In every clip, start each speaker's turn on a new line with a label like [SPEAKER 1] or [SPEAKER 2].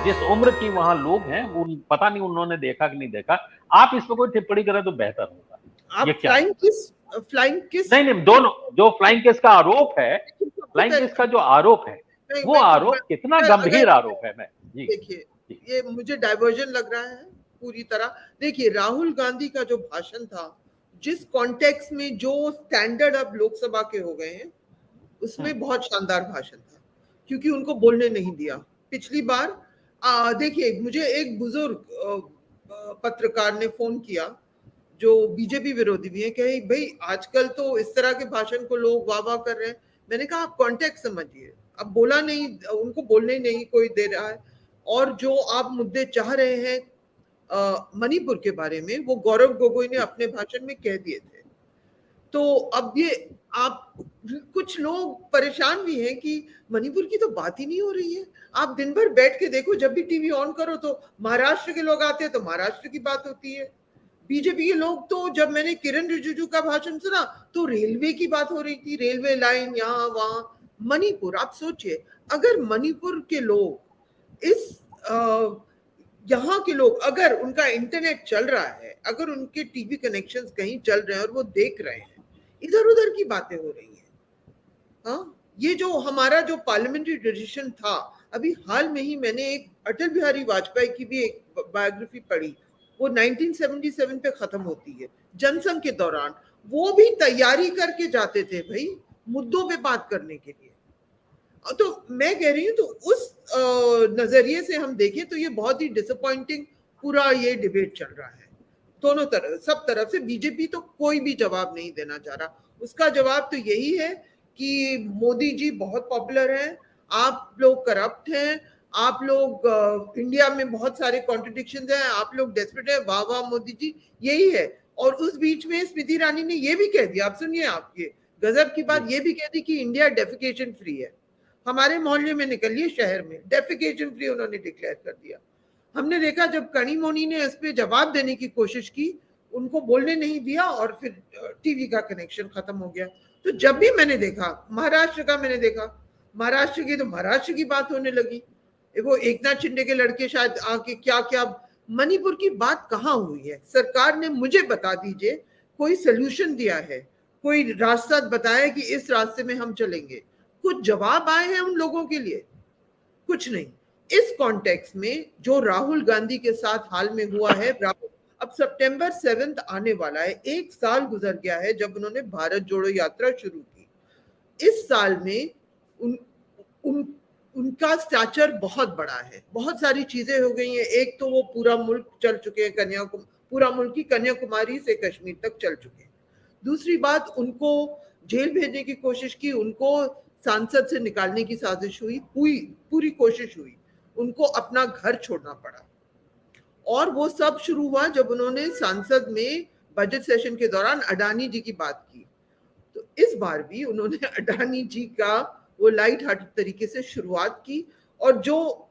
[SPEAKER 1] जिस उम्र की वहां लोग हैं, उन पता नहीं उन्होंने देखा कि नहीं देखा। आप इस पर कोई टिप्पणी करें तो बेहतर होगा। ये
[SPEAKER 2] आप
[SPEAKER 1] क्या है?
[SPEAKER 2] फ्लाइंग किस
[SPEAKER 1] नहीं नहीं, दोनों जो फ्लाइंग केस का आरोप है,
[SPEAKER 2] सबसे
[SPEAKER 1] फ्लाइंग केस का
[SPEAKER 2] पहले
[SPEAKER 1] जो आरोप है, वो
[SPEAKER 2] मैं कुछ
[SPEAKER 1] आरोप कितना
[SPEAKER 2] अगर
[SPEAKER 1] गंभीर आरोप है। मैं जी
[SPEAKER 2] देखिए,
[SPEAKER 1] जी
[SPEAKER 2] ये मुझे डाइवर्जन लग रहा है पूरी तरह। देखिए, राहुल गांधी का जो भाषण था, जिस कॉन्टेक्स्ट में जो स्टैंडर्ड अब लोकसभा के हो गए हैं, उसमें बहुत शानदार भाषण था, क्योंकि उनको बोलने नहीं दिया। पिछली बार देखिए, मुझे एक बुजुर्ग पत्रकार ने फोन किया जो बीजेपी विरोधी भी है, कहे भाई आजकल तो इस तरह के भाषण को लोग वाह वाह कर रहे हैं। मैंने कहा आप कॉन्टेक्स्ट समझिए, अब बोला नहीं, उनको बोलने नहीं कोई दे रहा है। और जो आप मुद्दे चाह रहे हैं मणिपुर के बारे में, वो गौरव गोगोई ने अपने भाषण में कह दिए थे। तो अब ये आप, कुछ लोग परेशान भी हैं कि मणिपुर की तो बात ही नहीं हो रही है। आप दिन भर बैठ के देखो, जब भी टीवी ऑन करो तो महाराष्ट्र के लोग आते हैं तो महाराष्ट्र की बात होती है। बीजेपी के लोग तो, जब मैंने किरण रिजिजू का भाषण सुना तो रेलवे की बात हो रही थी, रेलवे लाइन यहाँ वहां। मणिपुर, आप सोचिए, अगर मणिपुर के लोग यहाँ के लोग, अगर उनका इंटरनेट चल रहा है, अगर उनके टीवी कनेक्शंस कहीं चल रहे हैं और वो देख रहे हैं, इधर उधर की बातें हो रही हैं। हाँ, ये जो हमारा जो पार्लियामेंट्री ट्रेडिशन था, अभी हाल में ही मैंने एक अटल बिहारी वाजपेयी की भी एक बायोग्राफी पढ़ी, वो 1977 पे खत्म होती है, जनसंघ के दौरान। वो भी तैयारी करके जाते थे भाई, मुद्दों पे बात करने के लिए। तो मैं कह रही हूँ, तो उस नजरिए से हम देखें तो ये बहुत ही डिसअपॉइंटिंग पूरा ये डिबेट चल रहा है। दोनों तरफ, सब तरफ से बीजेपी तो कोई भी जवाब नहीं देना चाह रहा। उसका जवाब तो यही है कि मोदी जी बहुत पॉपुलर हैं, आप लोग करप्ट हैं, आप लोग इंडिया में बहुत सारे कॉन्ट्रडिक्शंस हैं, आप लोग डेस्परेट हैं, वाह वाह मोदी जी, यही है। और उस बीच में स्मृति ईरानी ने ये भी कह दिया, आप सुनिए, आप ये गजब की बात ये भी कह दी कि इंडिया डेफिकेशन फ्री है। हमारे मोहल्ले में निकलिए, शहर में डेफिकेशन फ्री उन्होंने डिक्लेयर कर दिया। हमने देखा जब कणी मोनी ने इस पे जवाब देने की कोशिश की, उनको बोलने नहीं दिया और फिर टीवी का कनेक्शन खत्म हो गया। तो जब भी मैंने देखा, महाराष्ट्र का मैंने देखा, महाराष्ट्र की तो महाराष्ट्र की बात होने लगी, वो एकनाथ शिंदे के लड़के शायद आके क्या क्या। मणिपुर की बात कहाँ हुई है? सरकार ने, मुझे बता दीजिए, कोई सोल्यूशन दिया है, कोई रास्ता बताया कि इस रास्ते में हम चलेंगे? कुछ जवाब आए हैं उन लोगों के लिए? कुछ नहीं। इस कॉन्टेक्स्ट में जो राहुल गांधी के साथ हाल में हुआ है, अब सितंबर 7 आने वाला है, एक साल गुजर गया है जब उन्होंने भारत जोड़ो यात्रा शुरू की। इस साल में उनका स्टैचर बहुत बड़ा है, बहुत सारी चीजें हो गई हैं। एक तो वो पूरा मुल्क चल चुके हैं, पूरा मुल्क ही कन्याकुमारी से कश्मीर तक चल चुके हैं। दूसरी बात, उनको जेल भेजने की कोशिश की, उनको सांसद से निकालने की साजिश हुई, पूरी कोशिश हुई, उनको अपना घर छोड़ना पड़ा। और वो सब शुरू हुआ जब उन्होंने संसद में बजट सेशन के दौरान अडानी जी की बात की। तो इस बार भी उन्होंने अडानी जी का वो लाइट हार्टेड तरीके से शुरुआत की, और जो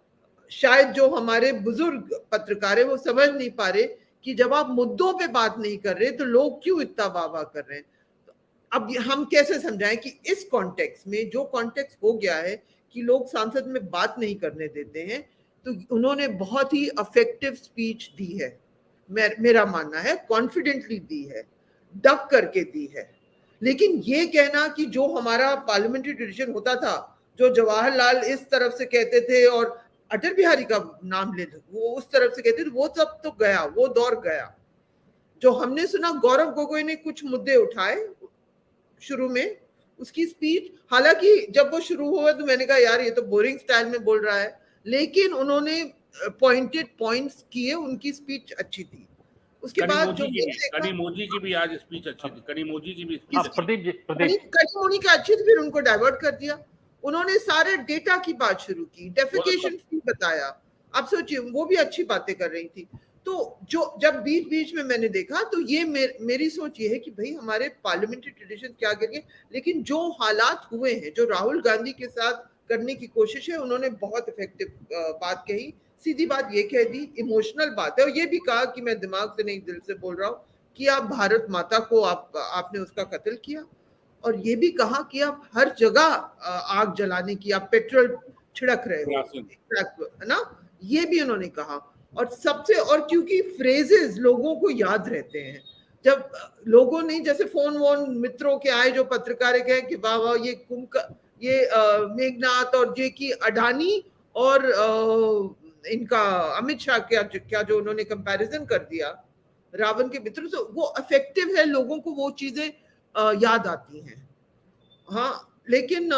[SPEAKER 2] शायद जो हमारे बुजुर्ग पत्रकार है वो समझ नहीं पा रहे कि जब आप मुद्दों पे बात नहीं कर रहे तो लोग क्यों इतना वाह वाह कर रहे हैं। तो अब हम कैसे समझाएं कि इस कॉन्टेक्स्ट में, जो कॉन्टेक्स्ट हो गया है कि लोग सांसद में बात नहीं करने देते हैं, तो उन्होंने बहुत ही अफेक्टिव स्पीच दी है, मेरा मानना है, कॉन्फिडेंटली दी है, डक करके दी है। लेकिन ये कहना कि जो हमारा पार्लियामेंट्री ट्रेडिशन होता था, जो जवाहरलाल इस तरफ से कहते थे और अटल बिहारी का नाम ले वो उस तरफ से कहते थे, वो सब तो गया, वो दौर गया। जो हमने सुना, गौरव गोगोई ने कुछ मुद्दे उठाए शुरू में, उसकी स्पीच, हालांकि जब वो शुरू हुआ तो मैंने कहा यार ये तो बोरिंग स्टाइल में बोल रहा है, लेकिन उन्होंने पॉइंटेड पॉइंट्स किए, उनकी स्पीच अच्छी थी। उसके बाद जो
[SPEAKER 3] कनिमोझी की भी आज स्पीच अच्छी थी, कनिमोझी की भी
[SPEAKER 2] कनिमोझी का अच्छी थी, फिर उनको डाइवर्ट कर दिया। उन्होंने सारे डेटा की बात शुरू की, डेफिकेशन फ्री बताया। आप सोचिए, वो भी अच्छी बातें कर रही थी। तो जो जब बीच बीच में मैंने देखा, तो ये मेरी सोच ये है कि भाई हमारे पार्लियामेंट्री ट्रेडिशन क्या करेंगे। लेकिन जो हालात हुए हैं, जो राहुल गांधी के साथ करने की कोशिश है, उन्होंने बहुत इफेक्टिव बात कही, सीधी बात ये कह दी, इमोशनल बात है, और ये भी कहा कि मैं दिमाग से नहीं दिल से बोल रहा हूँ कि आप भारत माता को आपने उसका कत्ल किया। और ये भी कहा कि आप हर जगह आग जलाने की, आप पेट्रोल छिड़क रहे हो, है ना, ये भी उन्होंने कहा। और सबसे, और क्योंकि फ्रेजेस लोगों को याद रहते हैं, जब लोगों ने जैसे फोन वोन मित्रों के आए जो पत्रकार कहे कि वाह वाह ये ये मेघनाथ और जे की अडानी और इनका अमित शाह क्या जो उन्होंने कंपैरिजन कर दिया रावण के मित्र, तो वो इफेक्टिव है, लोगों को वो चीजें याद आती हैं। हाँ, लेकिन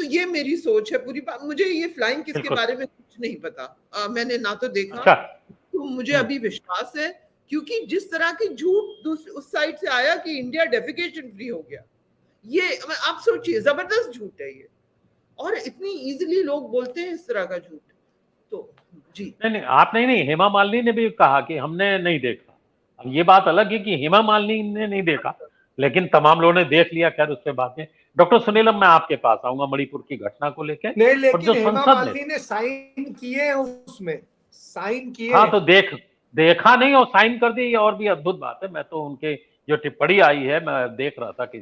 [SPEAKER 2] ये मेरी सोच है पूरी बात। मुझे ये फ्लाइंग किस के बारे में कुछ नहीं पता, मैंने ना तो देखा।
[SPEAKER 1] अच्छा।
[SPEAKER 2] तो मुझे अभी विश्वास है, क्योंकि जिस तरह की झूठ उस साइड से आया कि इंडिया डेफिकेशन फ्री हो गया, ये आप सोचिए, जबरदस्त झूठ है ये, और इतनी इजीली लोग बोलते हैं इस तरह का झूठ। तो जी
[SPEAKER 1] नहीं, आप नहीं, हेमा मालिनी ने भी कहा कि हमने नहीं देखा। अब ये बात अलग है कि हेमा मालिनी ने नहीं देखा, लेकिन तमाम लोगों ने देख लिया। खैर उससे बात है। डॉक्टर सुनील, अब मैं आपके पास आऊंगा मणिपुर की घटना को लेकर।
[SPEAKER 4] नहीं,
[SPEAKER 1] और
[SPEAKER 4] लेकिन
[SPEAKER 1] जो
[SPEAKER 4] हेमा
[SPEAKER 1] संसद
[SPEAKER 4] मालिनी ने साइन किए हैं, उसमें साइन किए।
[SPEAKER 1] हाँ, तो देखा नहीं और साइन कर दिए, ये और भी अद्भुत बात है। मैं तो उनके जो टिप्पणी आई है मैं देख रहा था कि